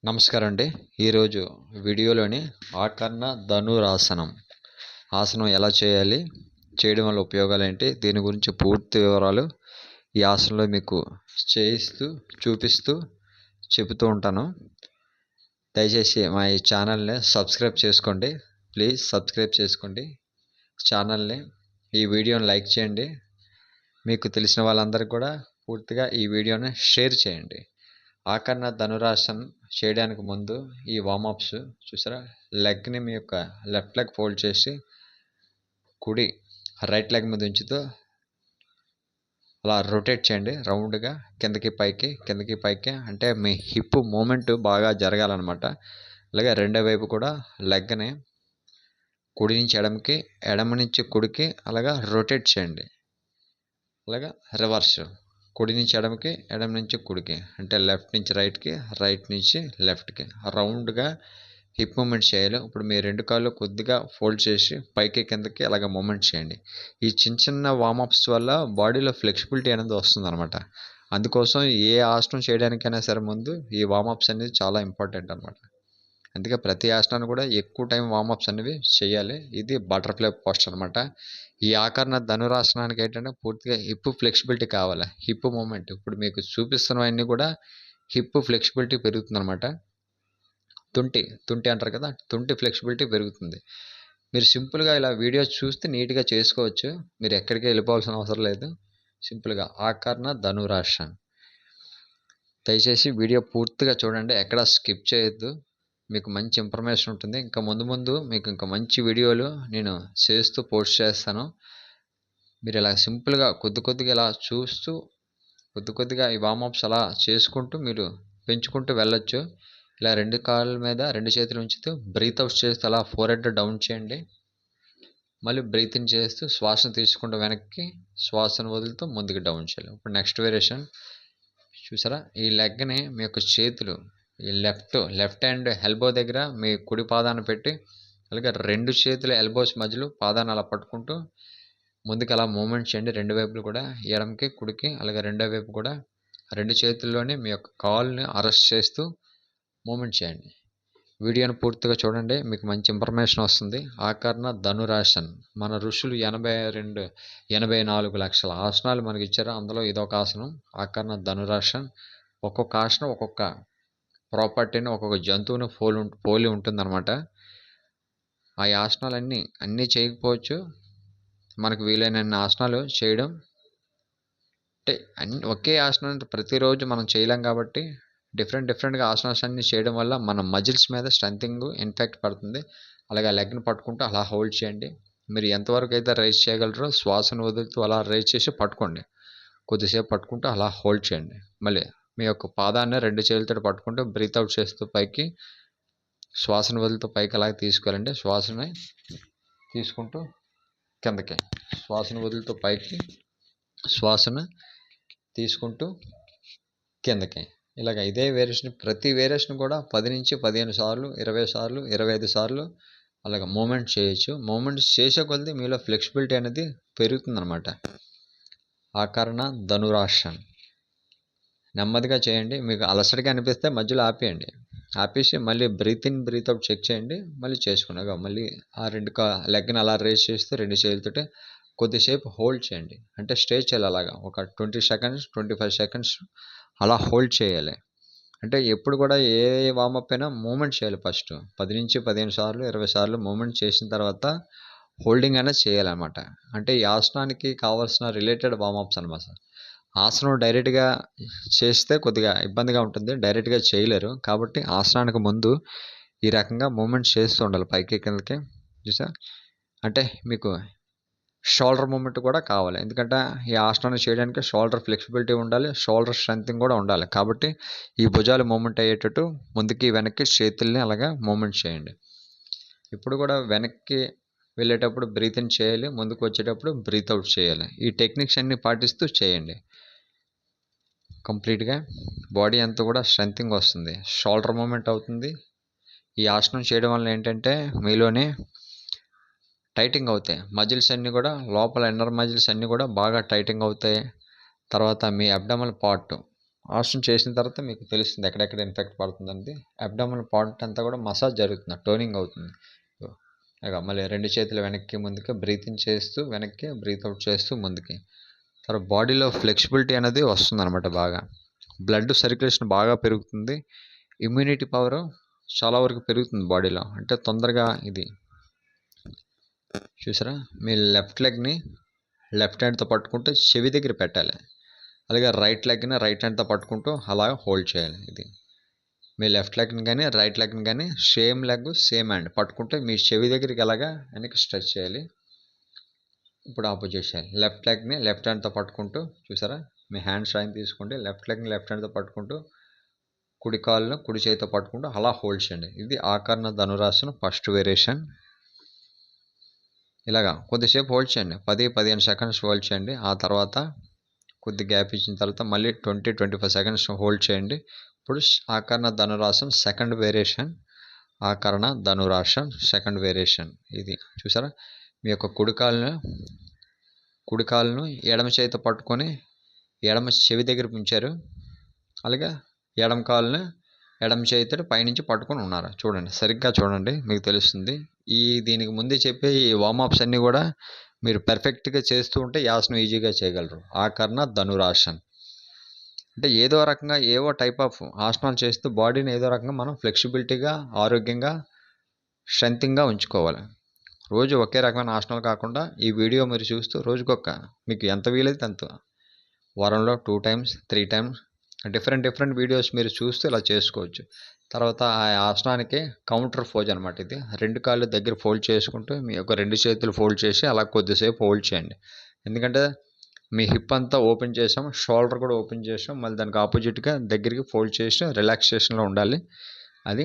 నమస్కారం అండి. ఈరోజు వీడియోలోని ఆకర్ణ ధనురాసనం ఆసనం ఎలా చేయాలి, చేయడం వల్ల ఉపయోగాలేంటి, దీని గురించి పూర్తి వివరాలు ఈ ఆసనంలో మీకు చేయిస్తూ, చూపిస్తూ చెబుతూ ఉంటాను. దయచేసి మా ఈ ఛానల్ని సబ్స్క్రైబ్ చేసుకోండి. ప్లీజ్ సబ్స్క్రైబ్ చేసుకోండి ఛానల్ని. ఈ వీడియోని లైక్ చేయండి. మీకు తెలిసిన వాళ్ళందరికీ కూడా పూర్తిగా ఈ వీడియోని షేర్ చేయండి. ఆకర్ణ ధనురాసనం చేయడానికి ముందు ఈ వార్మప్స్ చూసారా, లెగ్ని మీ యొక్క లెఫ్ట్ లెగ్ ఫోల్డ్ చేసి కుడి రైట్ లెగ్ మీద ఉంచుతూ అలా రొటేట్ చేయండి రౌండ్గా, కిందకి పైకి అంటే మీ హిప్ మూమెంట్ బాగా జరగాలన్నమాట. అలాగే రెండో వైపు కూడా లెగ్ని కుడి నుంచి ఎడమకి, ఎడమ నుంచి కుడికి అలాగా రొటేట్ చేయండి. అలాగా రివర్స్, కుడి నుంచి ఎడమకి, ఎడమ నుంచి కుడికి, అంటే లెఫ్ట్ నుంచి రైట్కి, రైట్ నుంచి లెఫ్ట్కి రౌండ్గా హిప్ మూమెంట్ చేయాలి. ఇప్పుడు మీ రెండు కాళ్ళు కొద్దిగా ఫోల్డ్ చేసి పైకి కిందకి అలాగ మూమెంట్ చేయండి. ఈ చిన్న వార్మప్స్ వల్ల బాడీలో ఫ్లెక్సిబిలిటీ అనేది వస్తుందన్నమాట. అందుకోసం ఏ ఆసనం చేయడానికైనా సరే ముందు ఈ వార్మప్స్ అనేది చాలా ఇంపార్టెంట్ అనమాట. అందుకే ప్రతి ఆసనాన్ని కూడా ఎక్కువ టైం వార్మప్స్ అనేవి చేయాలి. ఇది బటర్ఫ్లై పోస్టర్ అనమాట. ఈ ఆకర్ణ ధనురాసనానికి ఏంటంటే పూర్తిగా హిప్ ఫ్లెక్సిబిలిటీ కావాలి, హిప్ మూమెంట్. ఇప్పుడు మీకు చూపిస్తున్నవన్నీ కూడా హిప్ ఫ్లెక్సిబిలిటీ పెరుగుతుందన్నమాట. తుంటి అంటారు కదా, తుంటి ఫ్లెక్సిబిలిటీ పెరుగుతుంది. మీరు సింపుల్గా ఇలా వీడియో చూస్తే నీట్గా చేసుకోవచ్చు. మీరు ఎక్కడికి వెళ్ళిపోవాల్సిన అవసరం లేదు. సింపుల్గా ఆకర్ణ ధనురాసనం. దయచేసి వీడియో పూర్తిగా చూడండి, ఎక్కడ స్కిప్ చేయొద్దు. మీకు మంచి ఇన్ఫర్మేషన్ ఉంటుంది. ఇంకా ముందు మీకు ఇంకా మంచి వీడియోలు నేను చేస్తూ పోస్ట్ చేస్తాను. మీరు ఇలా సింపుల్గా కొద్దిగా ఇలా చూస్తూ కొద్దిగా ఈ వార్మప్స్ అలా చేసుకుంటూ మీరు పెంచుకుంటూ వెళ్ళొచ్చు. ఇలా రెండు కాళ్ళ మీద రెండు చేతులు ఉంచుతూ బ్రీత్ అవుట్ చేస్తూ అలా ఫోర్హెడ్ డౌన్ చేయండి. మళ్ళీ బ్రీత్ ఇన్ చేస్తూ శ్వాసను తీసుకుంటూ వెనక్కి, శ్వాసను వదులుతూ ముందుకు డౌన్ చేయాలి. ఇప్పుడు నెక్స్ట్ వేరియేషన్ చూసారా, ఈ లెగ్ని మీ యొక్క చేతులు ఈ లెఫ్ట్ హ్యాండ్ ఎల్బో దగ్గర మీ కుడి పాదాన్ని పెట్టి, అలాగే రెండు చేతుల ఎల్బోస్ మధ్యలో పాదాన్ని అలా పట్టుకుంటూ ముందుకు అలా మూమెంట్ చేయండి. రెండు వైపులు కూడా ఎడమకి కుడికి, అలాగే రెండో వైపు కూడా రెండు చేతుల్లోనే మీ యొక్క కాల్ని అరెస్ట్ చేస్తూ మూమెంట్ చేయండి. వీడియోని పూర్తిగా చూడండి, మీకు మంచి ఇన్ఫర్మేషన్ వస్తుంది. ఆకర్ణ ధనురాసన్ మన ఋషులు 84 లక్షల ఆసనాలు మనకి ఇచ్చారు. అందులో ఇదొక ఆసనం ఆకర్ణ ధనురాసన్. ఒక్కొక్క ఆసనం ఒక్కొక్క ప్రాపర్టీని, ఒక్కొక్క జంతువుని పోలి ఉంటుందన్నమాట. ఆ ఆసనాలన్నీ చేయకపోవచ్చు. మనకు వీలైనన్ని ఆసనాలు చేయడం, అంటే ఒకే ఆసనాన్ని ప్రతిరోజు మనం చేయలేం కాబట్టి డిఫరెంట్గా ఆసనాస్ అన్ని చేయడం వల్ల మన మజిల్స్ మీద స్ట్రెంథింగ్ ఇంపాక్ట్ పడుతుంది. అలాగే లెగ్ని పట్టుకుంటూ అలా హోల్డ్ చేయండి. మీరు ఎంతవరకు అయితే రైజ్ చేయగలరో శ్వాసను వదులుతూ అలా రైజ్ చేసి పట్టుకోండి. కొద్దిసేపు పట్టుకుంటూ అలా హోల్డ్ చేయండి. మళ్ళీ మీ యొక్క పాదాన్ని రెండు చేతులతో పట్టుకుంటూ బ్రీత్ అవుట్ చేస్తూ పైకి, శ్వాసను వదులుతూ పైకి అలాగే తీసుకెళ్ళండి. శ్వాసని తీసుకుంటూ కిందకి, శ్వాసను వదులుతూ పైకి, శ్వాసను తీసుకుంటూ కిందకి. ఇలాగ ఇదే వేరియేషన్, ప్రతి వేరియేషన్ కూడా 10 నుంచి 15 సార్లు, 20 సార్లు, 25 సార్లు అలాగ మూమెంట్ చేయొచ్చు. మూమెంట్స్ చేసే కొద్దీ మీలో ఫ్లెక్సిబిలిటీ అనేది పెరుగుతుందన్నమాట. ఆకర్ణ ధనురాసన్ నెమ్మదిగా చేయండి. మీకు అలసటగా అనిపిస్తే మధ్యలో ఆపేసి మళ్ళీ breath in breath out check చేయండి. మళ్ళీ చేసుకున్నాక మళ్ళీ ఆ లెగ్ని అలా రేస్ చేస్తూ రెండు చేతులతో కొద్దిసేపు హోల్డ్ చేయండి. అంటే స్టే చేయాలి అలాగా ఒక 20 సెకండ్స్ 25 సెకండ్స్ అలా హోల్డ్ చేయాలి. అంటే ఎప్పుడు కూడా ఏ వార్మప్ అయినా మూమెంట్ చేయాలి. ఫస్ట్ 10 నుంచి 15 సార్లు, 20 సార్లు మూమెంట్ చేసిన తర్వాత హోల్డింగ్ అనేది చేయాలన్నమాట. అంటే ఈ ఆసనానికి కావాల్సిన రిలేటెడ్ వార్మప్స్ అనమాట. ఆసనం డైరెక్ట్గా చేస్తే కొద్దిగా ఇబ్బందిగా ఉంటుంది, డైరెక్ట్గా చేయలేరు. కాబట్టి ఆసనానికి ముందు ఈ రకంగా మూమెంట్స్ చేస్తూ ఉండాలి పైకి కిందకి. చూసా, అంటే మీకు షోల్డర్ మూమెంట్ కూడా కావాలి. ఎందుకంటే ఈ ఆసనాన్ని చేయడానికి షోల్డర్ ఫ్లెక్సిబిలిటీ ఉండాలి, షోల్డర్ స్ట్రెంథింగ్ కూడా ఉండాలి. కాబట్టి ఈ భుజాలు మూమెంట్ అయ్యేటట్టు ముందుకి వెనక్కి చేతుల్ని అలాగా మూమెంట్ చేయండి. ఇప్పుడు కూడా వెనక్కి వెళ్ళేటప్పుడు బ్రీత్ ఇన్ చేయాలి, ముందుకు వచ్చేటప్పుడు బ్రీత్ అవుట్ చేయాలి. ఈ టెక్నిక్స్ అన్ని పాటిస్తూ చేయండి. కంప్లీట్గా బాడీ అంతా కూడా స్ట్రెంథింగ్ వస్తుంది, షోల్డర్ మూమెంట్ అవుతుంది. ఈ ఆసనం చేయడం వల్ల ఏంటంటే మీలోనే టైటింగ్ అవుతాయి మజిల్స్ అన్నీ కూడా, లోపల ఇన్నర్ మజిల్స్ అన్నీ కూడా బాగా టైటింగ్ అవుతాయి. తర్వాత మీ అబ్డమల్ పార్ట్ ఆసనం చేసిన తర్వాత మీకు తెలుస్తుంది ఎక్కడెక్కడ ఇన్ఫెక్ట్ పడుతుందండి. అబ్డామినల్ పార్ట్ అంతా కూడా మసాజ్ జరుగుతుంది, టోనింగ్ అవుతుంది. ఇక మళ్ళీ 2 చేతులు వెనక్కి ముందుకి బ్రీత్ ఇన్ చేస్తూ వెనక్కి, బ్రీత్ అవుట్ చేస్తూ ముందుకి. తర్వాత బాడీలో ఫ్లెక్సిబిలిటీ అనేది వస్తుందన్నమాట బాగా. బ్లడ్ సర్క్యులేషన్ బాగా పెరుగుతుంది. ఇమ్యూనిటీ పవర్ చాలా వరకు పెరుగుతుంది బాడీలో. అంటే తొందరగా ఇది చూసారా, మీ లెఫ్ట్ లెగ్ని లెఫ్ట్ హ్యాండ్తో పట్టుకుంటూ చెవి దగ్గర పెట్టాలి. అలాగే రైట్ లెగ్ని రైట్ హ్యాండ్తో పట్టుకుంటూ అలా హోల్డ్ చేయాలి. ఇది మీ లెఫ్ట్ లెగ్ని కానీ రైట్ లెగ్ని కానీ సేమ్ లెగ్ సేమ్ హ్యాండ్ పట్టుకుంటే మీ చెవి దగ్గరికి ఎలాగా వెనక్కి స్ట్రెచ్ చేయాలి. ఇప్పుడు ఆపోజిట్ చేయాలి. లెఫ్ట్ లెగ్ని లెఫ్ట్ హ్యాండ్తో పట్టుకుంటూ చూసారా, మీ హ్యాండ్ స్ట్రైన్ తీసుకోండి. లెఫ్ట్ లెగ్ని లెఫ్ట్ హ్యాండ్తో పట్టుకుంటూ కుడి కాళ్ళను కుడి చేతితో పట్టుకుంటూ అలా హోల్డ్ చేయండి. ఇది ఆకర్ణ ధనురాసనం ఫస్ట్ వేరియేషన్. ఇలాగా కొద్దిసేపు హోల్డ్ చేయండి, 10-15 సెకండ్స్ హోల్డ్ చేయండి. ఆ తర్వాత కొద్ది గ్యాప్ ఇచ్చిన తర్వాత మళ్ళీ 20-25 సెకండ్స్ హోల్డ్ చేయండి. ఇప్పుడు Akarna Dhanurasanam second variation. Akarna Dhanurasanam second variation. ఇది చూసారా, మీ యొక్క కుడి కాలును ఎడమ చేతితో పట్టుకొని ఎడమ చెవి దగ్గర ఉంచారు. అలాగే ఎడమ కాలును ఎడమ చేతితో పైనుంచి పట్టుకొని ఉన్నారు. చూడండి, సరిగ్గా చూడండి, మీకు తెలుస్తుంది. దీనికి ముందే చెప్పే ఈ వార్మప్స్ అన్నీ కూడా మీరు పర్ఫెక్ట్గా చేస్తూ ఉంటే ఈ ఆసనం ఈజీగా చేయగలరు. ఆకర్ణ ధనురాసన్ అంటే ఏదో రకంగా ఏవో టైప్ ఆఫ్ ఆసనాలు చేస్తూ బాడీని ఏదో రకంగా మనం ఫ్లెక్సిబిలిటీగా, ఆరోగ్యంగా, స్ట్రెంగ్త్గా ఉంచుకోవాలి. రోజు ఒకే రకమైన ఆసనాలు కాకుండా ఈ వీడియో మీరు చూస్తూ రోజుకొక మీకు ఎంత వీలైతే అంత, వారంలో 2 times 3 times డిఫరెంట్ వీడియోస్ మీరు చూస్తూ ఇలా చేసుకోవచ్చు. తర్వాత ఆ ఆసనానికి కౌంటర్ పోజ్ అనమాట. ఇది 2 కాళ్ళు దగ్గర ఫోల్డ్ చేసుకుంటూ మీ యొక్క 2 చేతులు ఫోల్డ్ చేసి అలా కొద్దిసేపు హోల్డ్ చేయండి. ఎందుకంటే మీ హిప్ అంతా ఓపెన్ చేసాం, షోల్డర్ కూడా ఓపెన్ చేసాం, మళ్ళీ దానికి ఆపోజిట్గా దగ్గరికి ఫోల్డ్ చేసి రిలాక్సేషన్లో ఉండాలి. అది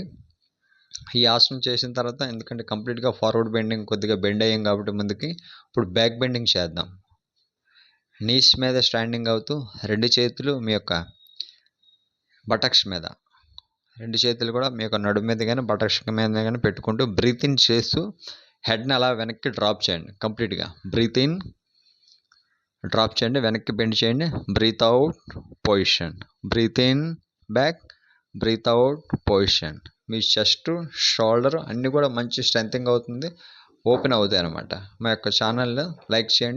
ఈ ఆసనం చేసిన తర్వాత, ఎందుకంటే కంప్లీట్గా ఫార్వర్డ్ బెండింగ్ కొద్దిగా బెండ్ అయ్యాం కాబట్టి ముందుకి, ఇప్పుడు బ్యాక్ బెండింగ్ చేద్దాం. నీస్ మీద స్టాండింగ్ అవుతూ 2 చేతులు మీ యొక్క బటక్స్ మీద, 2 చేతులు కూడా మీ యొక్క నడుము మీద కానీ బటక్స్ మీద కానీ పెట్టుకుంటూ బ్రీత్ ఇన్ చేస్తూ హెడ్ని అలా వెనక్కి డ్రాప్ చేయండి. కంప్లీట్గా బ్రీత్ ఇన్ డ్రాప్ చేయండి, వెనక్కి బెండ్ చేయండి. Breath out position, breath in back, breath out position. మీ చెస్ట్, షోల్డర్ అన్నీ కూడా మంచి స్ట్రెంథింగ్ అవుతుంది, ఓపెన్ అవుతాయి అన్నమాట. మా యొక్క ఛానల్ని లైక్ చేయండి.